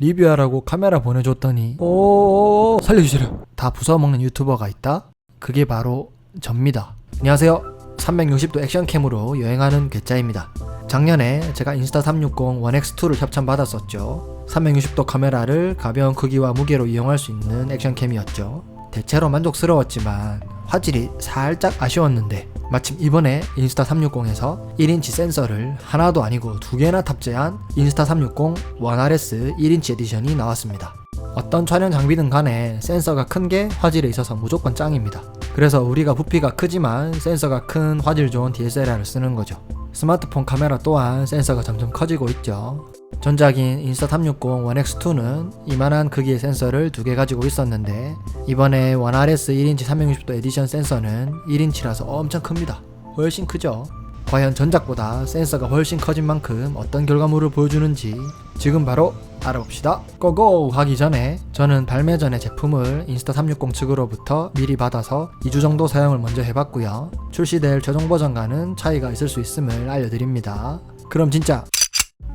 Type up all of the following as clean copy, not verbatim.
리뷰하라고 카메라 보내줬더니 오 살려주시라 다 부숴먹는 유튜버가 있다? 그게 바로 접니다. 안녕하세요. 360도 액션캠으로 여행하는 괴짜입니다. 작년에 제가 인스타360 1X2를 협찬받았었죠. 360도 카메라를 가벼운 크기와 무게로 이용할 수 있는 액션캠이었죠. 대체로 만족스러웠지만 화질이 살짝 아쉬웠는데 마침 이번에 인스타360에서 1인치 센서를 하나도 아니고 2개나 탑재한 인스타360 1RS 1인치 에디션이 나왔습니다. 어떤 촬영 장비든 간에 센서가 큰 게 화질에 있어서 무조건 짱입니다. 그래서 우리가 부피가 크지만 센서가 큰 화질 좋은 DSLR을 쓰는 거죠. 스마트폰 카메라 또한 센서가 점점 커지고 있죠. 전작인 인스타360 1X2는 이만한 크기의 센서를 2개 가지고 있었는데 이번에 1RS 1인치 360도 에디션 센서는 1인치라서 엄청 큽니다. 훨씬 크죠? 과연 전작보다 센서가 훨씬 커진 만큼 어떤 결과물을 보여주는지 지금 바로 알아봅시다. 고고! 하기 전에 저는 발매 전에 제품을 인스타360 측으로부터 미리 받아서 2주 정도 사용을 먼저 해봤고요. 출시될 최종 버전과는 차이가 있을 수 있음을 알려드립니다. 그럼 진짜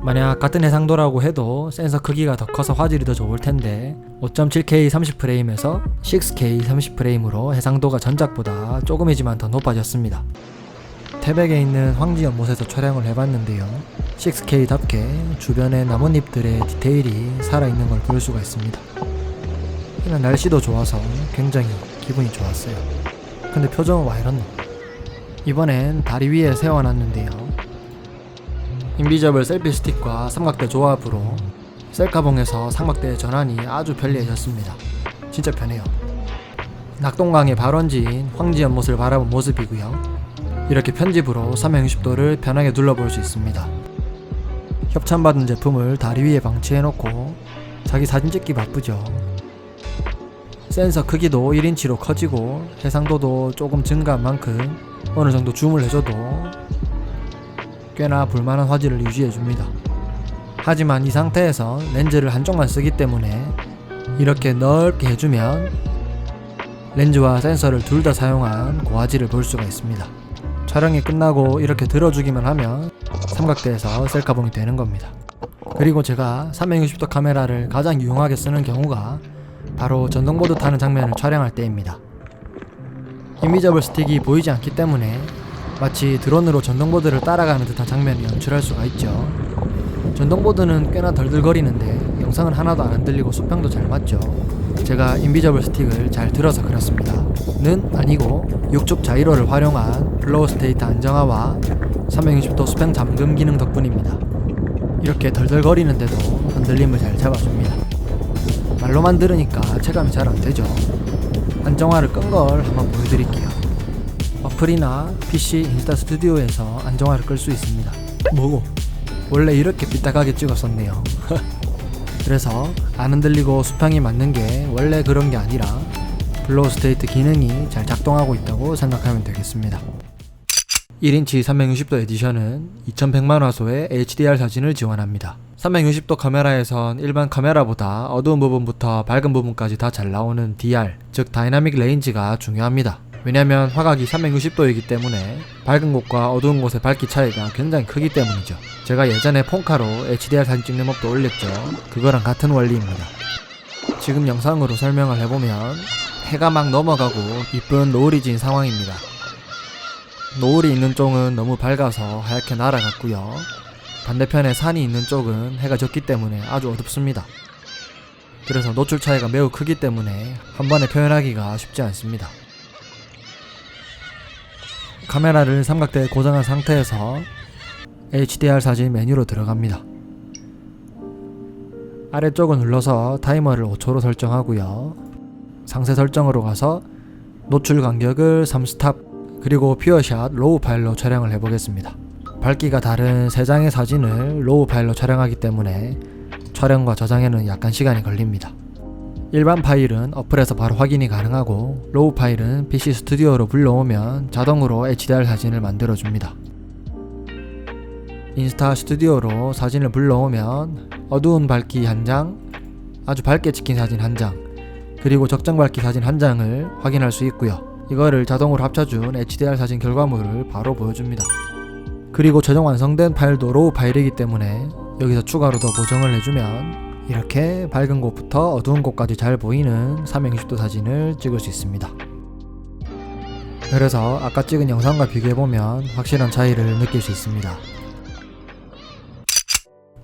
만약 같은 해상도라고 해도 센서 크기가 더 커서 화질이 더 좋을 텐데 5.7K 30프레임에서 6K 30프레임으로 해상도가 전작보다 조금이지만 더 높아졌습니다. 태백에 있는 황지 연못에서 촬영을 해봤는데요. 6K답게 주변의 나뭇잎들의 디테일이 살아있는 걸 볼 수가 있습니다. 이날 날씨도 좋아서 굉장히 기분이 좋았어요. 근데 표정은 와 이렇노? 이번엔 다리 위에 세워놨는데요. 인비저블 셀피 스틱과 삼각대 조합으로 셀카봉에서 삼각대 전환이 아주 편리해졌습니다. 진짜 편해요. 낙동강의 발원지인 황지 연못을 바라본 모습이고요. 이렇게 편집으로 360도를 편하게 둘러볼 수 있습니다. 협찬받은 제품을 다리 위에 방치해놓고 자기 사진 찍기 바쁘죠. 센서 크기도 1인치로 커지고 해상도도 조금 증가한 만큼 어느 정도 줌을 해줘도 꽤나 볼만한 화질을 유지해줍니다. 하지만 이 상태에서 렌즈를 한쪽만 쓰기 때문에 이렇게 넓게 해주면 렌즈와 센서를 둘 다 사용한 고화질을 볼 수가 있습니다. 촬영이 끝나고 이렇게 들어주기만 하면 삼각대에서 셀카봉이 되는 겁니다. 그리고 제가 360도 카메라를 가장 유용하게 쓰는 경우가 바로 전동보드 타는 장면을 촬영할 때입니다. 인비저블 스틱이 보이지 않기 때문에 마치 드론으로 전동보드를 따라가는 듯한 장면을 연출할 수가 있죠. 전동보드는 꽤나 덜덜거리는데 영상은 하나도 안 흔들리고 수평도 잘 맞죠. 제가 인비저블 스틱을 잘 들어서 그렇습니다. 는 아니고 육축 자이로를 활용한 플로우 스테이트 안정화와 360도 수평 잠금 기능 덕분입니다. 이렇게 덜덜거리는데도 흔들림을 잘 잡아줍니다. 말로만 들으니까 체감이 잘 안되죠. 안정화를 끈 걸 한번 보여드릴게요. 어플이나 PC 인스타 스튜디오에서 안정화를 끌 수 있습니다. 뭐고? 원래 이렇게 삐딱하게 찍었었네요. 그래서 안 흔들리고 수평이 맞는 게 원래 그런 게 아니라 플로우 스테이트 기능이 잘 작동하고 있다고 생각하면 되겠습니다. 1인치 360도 에디션은 2100만 화소의 HDR 사진을 지원합니다. 360도 카메라에선 일반 카메라보다 어두운 부분부터 밝은 부분까지 다 잘 나오는 DR, 즉 다이나믹 레인지가 중요합니다. 왜냐면 화각이 360도이기 때문에 밝은 곳과 어두운 곳의 밝기 차이가 굉장히 크기 때문이죠. 제가 예전에 폰카로 HDR 사진 찍는 법도 올렸죠. 그거랑 같은 원리입니다. 지금 영상으로 설명을 해보면 해가 막 넘어가고 이쁜 노을이 진 상황입니다. 노을이 있는 쪽은 너무 밝아서 하얗게 날아갔고요. 반대편에 산이 있는 쪽은 해가 졌기 때문에 아주 어둡습니다. 그래서 노출 차이가 매우 크기 때문에 한 번에 표현하기가 쉽지 않습니다. 카메라를 삼각대에 고정한 상태에서 HDR 사진 메뉴로 들어갑니다. 아래쪽을 눌러서 타이머를 5초로 설정하고요. 상세 설정으로 가서 노출 간격을 3스탑 그리고 퓨어샷 로우 파일로 촬영을 해보겠습니다. 밝기가 다른 3장의 사진을 로우 파일로 촬영하기 때문에 촬영과 저장에는 약간 시간이 걸립니다. 일반 파일은 어플에서 바로 확인이 가능하고 로우 파일은 PC 스튜디오로 불러오면 자동으로 HDR 사진을 만들어줍니다. 인스타 스튜디오로 사진을 불러오면 어두운 밝기 1장, 아주 밝게 찍힌 사진 1장, 그리고 적정 밝기 사진 1장을 확인할 수 있고요. 이거를 자동으로 합쳐준 HDR 사진 결과물을 바로 보여줍니다. 그리고 최종 완성된 파일도 로우 파일이기 때문에 여기서 추가로 더 보정을 해주면 이렇게 밝은 곳부터 어두운 곳까지 잘 보이는 360도 사진을 찍을 수 있습니다. 그래서 아까 찍은 영상과 비교해보면 확실한 차이를 느낄 수 있습니다.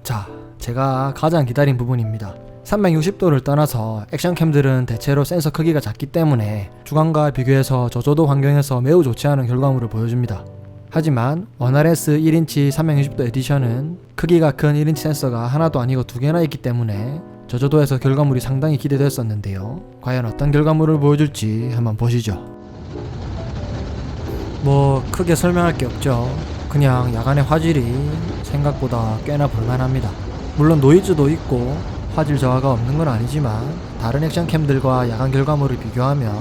자, 제가 가장 기다린 부분입니다. 360도를 떠나서 액션캠들은 대체로 센서 크기가 작기 때문에 주광과 비교해서 저조도 환경에서 매우 좋지 않은 결과물을 보여줍니다. 하지만 원RS 1인치 360도 에디션은 크기가 큰 1인치 센서가 하나도 아니고 2개나 있기 때문에 저조도에서 결과물이 상당히 기대됐었는데요. 과연 어떤 결과물을 보여줄지 한번 보시죠. 뭐 크게 설명할 게 없죠. 그냥 야간의 화질이 생각보다 꽤나 볼만합니다. 물론 노이즈도 있고 화질 저하가 없는 건 아니지만 다른 액션캠들과 야간 결과물을 비교하면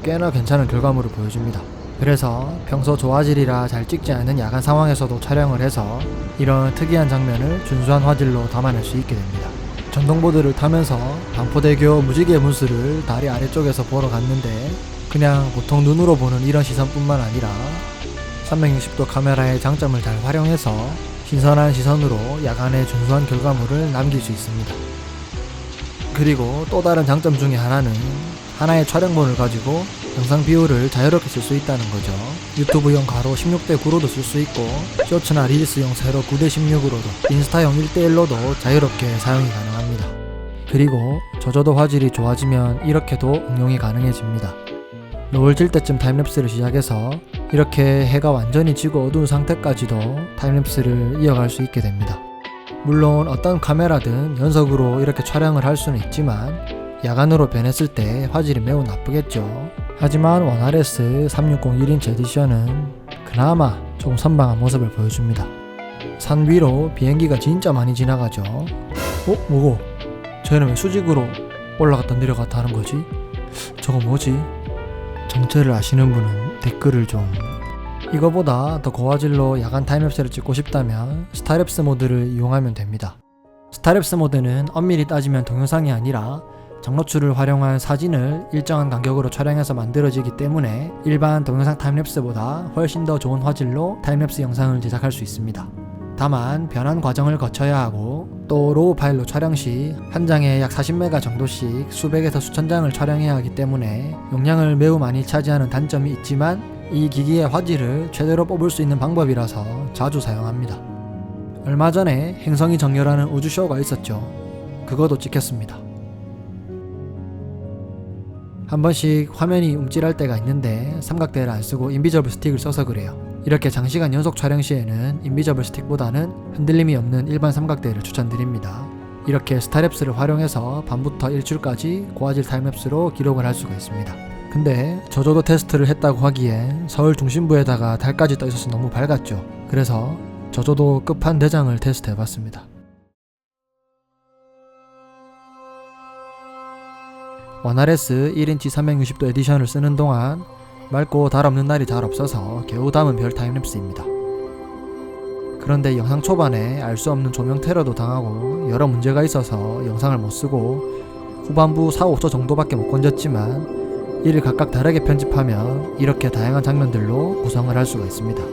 꽤나 괜찮은 결과물을 보여줍니다. 그래서 평소 저화질이라 잘 찍지 않은 야간 상황에서도 촬영을 해서 이런 특이한 장면을 준수한 화질로 담아낼 수 있게 됩니다. 전동보드를 타면서 반포대교 무지개 분수를 다리 아래쪽에서 보러 갔는데 그냥 보통 눈으로 보는 이런 시선뿐만 아니라 360도 카메라의 장점을 잘 활용해서 신선한 시선으로 야간의 준수한 결과물을 남길 수 있습니다. 그리고 또 다른 장점 중에 하나는 하나의 촬영본을 가지고 영상 비율을 자유롭게 쓸 수 있다는 거죠. 유튜브용 가로 16:9로도 쓸 수 있고 쇼츠나 릴스용 세로 9:16으로도 인스타용 1:1로도 자유롭게 사용이 가능합니다. 그리고 저조도 화질이 좋아지면 이렇게도 응용이 가능해집니다. 노을 질 때쯤 타임랩스를 시작해서 이렇게 해가 완전히 지고 어두운 상태까지도 타임랩스를 이어갈 수 있게 됩니다. 물론 어떤 카메라든 연속으로 이렇게 촬영을 할 수는 있지만 야간으로 변했을 때 화질이 매우 나쁘겠죠. 하지만 원RS 360 1인치 에디션은 그나마 조금 선방한 모습을 보여줍니다. 산 위로 비행기가 진짜 많이 지나가죠. 뭐고? 쟤는 왜 수직으로 올라갔다 내려갔다 하는 거지? 저거 뭐지? 정체를 아시는 분은 댓글을 좀. 이거보다 더 고화질로 야간 타임랩스를 찍고 싶다면 스타랩스 모드를 이용하면 됩니다. 스타랩스 모드는 엄밀히 따지면 동영상이 아니라 장노출을 활용한 사진을 일정한 간격으로 촬영해서 만들어지기 때문에 일반 동영상 타임랩스보다 훨씬 더 좋은 화질로 타임랩스 영상을 제작할 수 있습니다. 다만 변환 과정을 거쳐야 하고 또 로우 파일로 촬영 시 한 장에 약 40메가 정도씩 수백에서 수천 장을 촬영해야 하기 때문에 용량을 매우 많이 차지하는 단점이 있지만 이 기기의 화질을 최대로 뽑을 수 있는 방법이라서 자주 사용합니다. 얼마 전에 행성이 정렬하는 우주쇼가 있었죠. 그것도 찍혔습니다. 한 번씩 화면이 움찔할 때가 있는데 삼각대를 안 쓰고 인비저블 스틱을 써서 그래요. 이렇게 장시간 연속 촬영 시에는 인비저블 스틱보다는 흔들림이 없는 일반 삼각대를 추천드립니다. 이렇게 스타랩스를 활용해서 밤부터 일출까지 고화질 타임랩스로 기록을 할 수가 있습니다. 근데 저조도 테스트를 했다고 하기엔 서울 중심부에다가 달까지 떠 있어서 너무 밝았죠. 그래서 저조도 끝판 대장을 테스트 해봤습니다. 원RS 1인치 360도 에디션을 쓰는 동안 맑고 달 없는 날이 잘 없어서 겨우 담은 별 타임랩스입니다. 그런데 영상 초반에 알 수 없는 조명 테러도 당하고 여러 문제가 있어서 영상을 못 쓰고 후반부 4-5초 정도밖에 못 건졌지만 이를 각각 다르게 편집하면 이렇게 다양한 장면들로 구성을 할 수가 있습니다.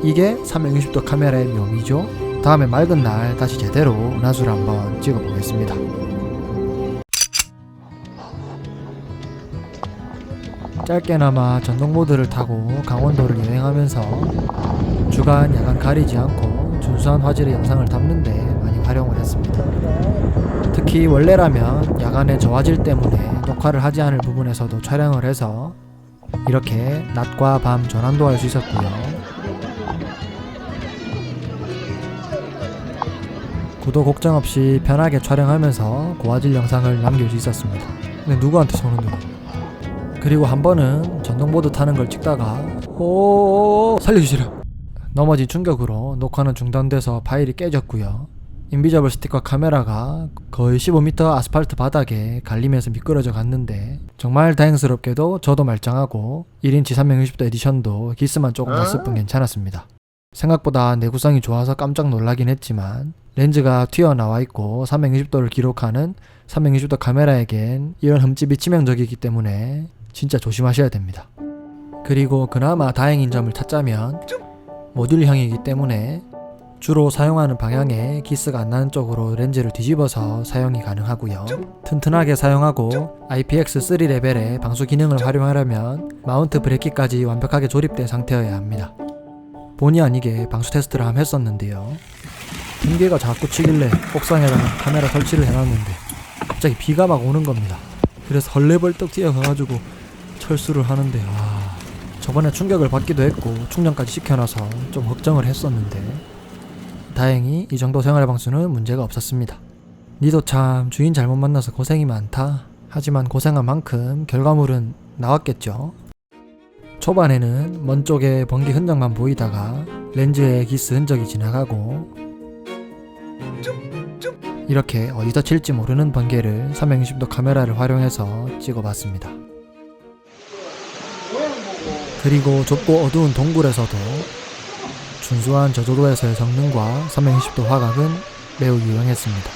이게 360도 카메라의 묘미죠. 다음에 맑은 날 다시 제대로 은하수를 한번 찍어보겠습니다. 짧게나마 전동보드를 타고 강원도를 여행하면서 주간 야간 가리지 않고 준수한 화질의 영상을 담는데 많이 활용을 했습니다. 특히 원래라면 야간의 저화질 때문에 녹화를 하지 않을 부분에서도 촬영을 해서 이렇게 낮과 밤 전환도 할 수 있었고요. 구도 걱정 없이 편하게 촬영하면서 고화질 영상을 남길 수 있었습니다. 근데 누구한테 손을 들어? 그리고 한 번은 전동보드 타는 걸 찍다가 살려주시라 넘어진 충격으로 녹화는 중단돼서 파일이 깨졌고요. 인비저블 스틱과 카메라가 거의 15m 아스팔트 바닥에 갈리면서 미끄러져 갔는데 정말 다행스럽게도 저도 말짱하고 1인치 360도 에디션도 기스만 조금 났을 뿐 괜찮았습니다. 생각보다 내구성이 좋아서 깜짝 놀라긴 했지만 렌즈가 튀어나와 있고 360도를 기록하는 360도 카메라에겐 이런 흠집이 치명적이기 때문에 진짜 조심하셔야 됩니다. 그리고 그나마 다행인 점을 찾자면 모듈형이기 때문에 주로 사용하는 방향에 기스가 안 나는 쪽으로 렌즈를 뒤집어서 사용이 가능하고요. 튼튼하게 사용하고 IPX3 레벨의 방수 기능을 활용하려면 마운트 브레이크까지 완벽하게 조립된 상태여야 합니다. 본의 아니게 방수 테스트를 한번 했었는데요. 핑계가 자꾸 치길래 옥상에다가 카메라 설치를 해놨는데 갑자기 비가 막 오는 겁니다. 그래서 헐레벌떡 뛰어가가지고 철수를 하는데 저번에 충격을 받기도 했고 충전까지 시켜놔서 좀 걱정을 했었는데 다행히 이 정도 생활방수는 문제가 없었습니다. 니도 참 주인 잘못 만나서 고생이 많다. 하지만 고생한 만큼 결과물은 나왔겠죠. 초반에는 먼 쪽에 번개 흔적만 보이다가 렌즈에 기스 흔적이 지나가고 이렇게 어디서 칠지 모르는 번개를 360도 카메라를 활용해서 찍어봤습니다. 그리고 좁고 어두운 동굴에서도 준수한 저조도에서의 성능과 360도 화각은 매우 유용했습니다.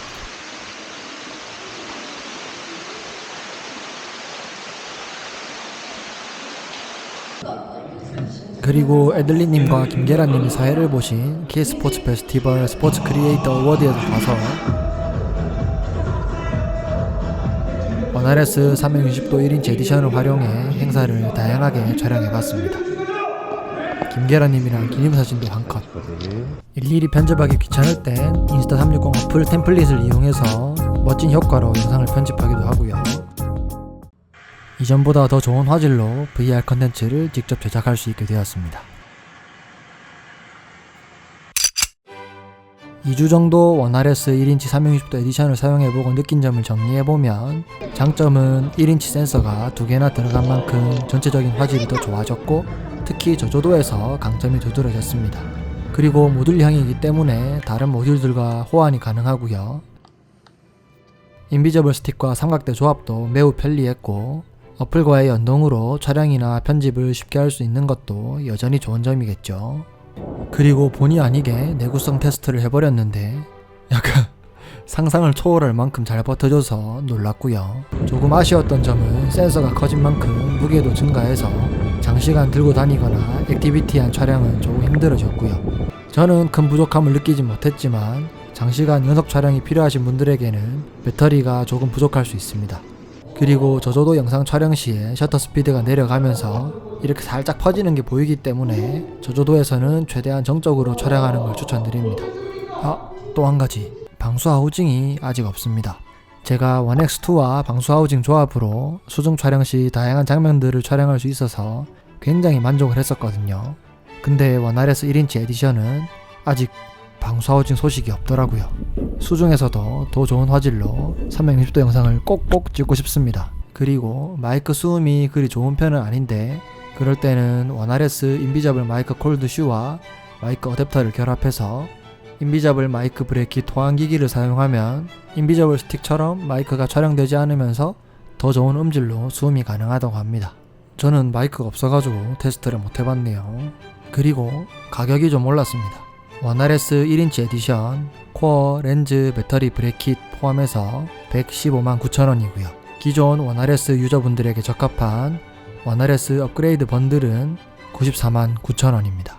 그리고 애들리님과 김계란님이 사회를 보신 K스포츠 페스티벌 스포츠 크리에이터 어워드에도 가서 원RS 360도 1인치 에디션을 활용해 행사를 다양하게 촬영해봤습니다. 김계란님이랑 기념사진도 한 컷. 일일이 편집하기 귀찮을 땐 인스타 360 어플 템플릿을 이용해서 멋진 효과로 영상을 편집하기도 하고요. 이전보다 더 좋은 화질로 VR 컨텐츠를 직접 제작할 수 있게 되었습니다. 2주 정도 원RS 1인치 360도 에디션을 사용해보고 느낀 점을 정리해보면 장점은 1인치 센서가 2개나 들어간 만큼 전체적인 화질이 더 좋아졌고 특히 저조도에서 강점이 두드러졌습니다. 그리고 모듈형이기 때문에 다른 모듈들과 호환이 가능하고요. 인비저블 스틱과 삼각대 조합도 매우 편리했고 어플과의 연동으로 촬영이나 편집을 쉽게 할 수 있는 것도 여전히 좋은 점이겠죠. 그리고 본의 아니게 내구성 테스트를 해버렸는데 약간 상상을 초월할 만큼 잘 버텨줘서 놀랐고요. 조금 아쉬웠던 점은 센서가 커진 만큼 무게도 증가해서 장시간 들고 다니거나 액티비티한 촬영은 조금 힘들어졌고요. 저는 큰 부족함을 느끼지 못했지만 장시간 연속 촬영이 필요하신 분들에게는 배터리가 조금 부족할 수 있습니다. 그리고 저조도 영상 촬영 시에 셔터 스피드가 내려가면서 이렇게 살짝 퍼지는 게 보이기 때문에 저조도에서는 최대한 정적으로 촬영하는 걸 추천드립니다. 또 한 가지, 방수 하우징이 아직 없습니다. 제가 원X2와 방수 하우징 조합으로 수중 촬영 시 다양한 장면들을 촬영할 수 있어서 굉장히 만족을 했었거든요. 근데 원RS 1인치 에디션은 아직 방수 하우징 소식이 없더라고요. 수중에서도 더 좋은 화질로 360도 영상을 꼭꼭 찍고 싶습니다. 그리고 마이크 수음이 그리 좋은 편은 아닌데 그럴 때는 원RS 인비저블 마이크 콜드 슈와 마이크 어댑터를 결합해서 인비저블 마이크 브레이킷 호환기기를 사용하면 인비저블 스틱처럼 마이크가 촬영되지 않으면서 더 좋은 음질로 수음이 가능하다고 합니다. 저는 마이크가 없어가지고 테스트를 못 해봤네요. 그리고 가격이 좀 올랐습니다. 원RS 1인치 에디션 코어 렌즈 배터리 브레이킷 포함해서 115만 9천원이고요. 기존 원RS 유저분들에게 적합한 원RS 업그레이드 번들은 94만 9천원입니다.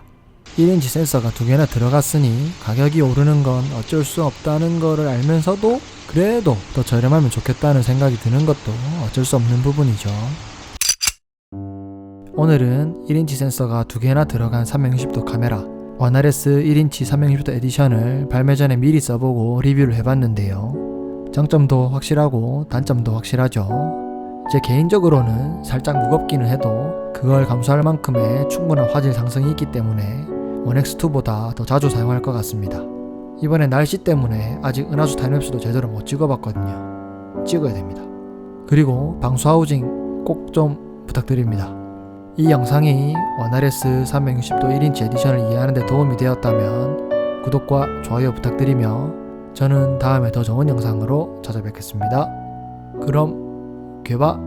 1인치 센서가 2개나 들어갔으니 가격이 오르는 건 어쩔 수 없다는 거를 알면서도 그래도 더 저렴하면 좋겠다는 생각이 드는 것도 어쩔 수 없는 부분이죠. 오늘은 1인치 센서가 2개나 들어간 360도 카메라 원RS 1인치 360도 에디션을 발매 전에 미리 써보고 리뷰를 해봤는데요. 장점도 확실하고 단점도 확실하죠. 제 개인적으로는 살짝 무겁기는 해도 그걸 감수할 만큼의 충분한 화질 상승이 있기 때문에 원X2보다 더 자주 사용할 것 같습니다. 이번에 날씨 때문에 아직 은하수 타임랩스도 제대로 못 찍어봤거든요. 찍어야 됩니다. 그리고 방수 하우징 꼭 좀 부탁드립니다. 이 영상이 원RS 360도 1인치 에디션을 이해하는 데 도움이 되었다면 구독과 좋아요 부탁드리며 저는 다음에 더 좋은 영상으로 찾아뵙겠습니다. 그럼 괴바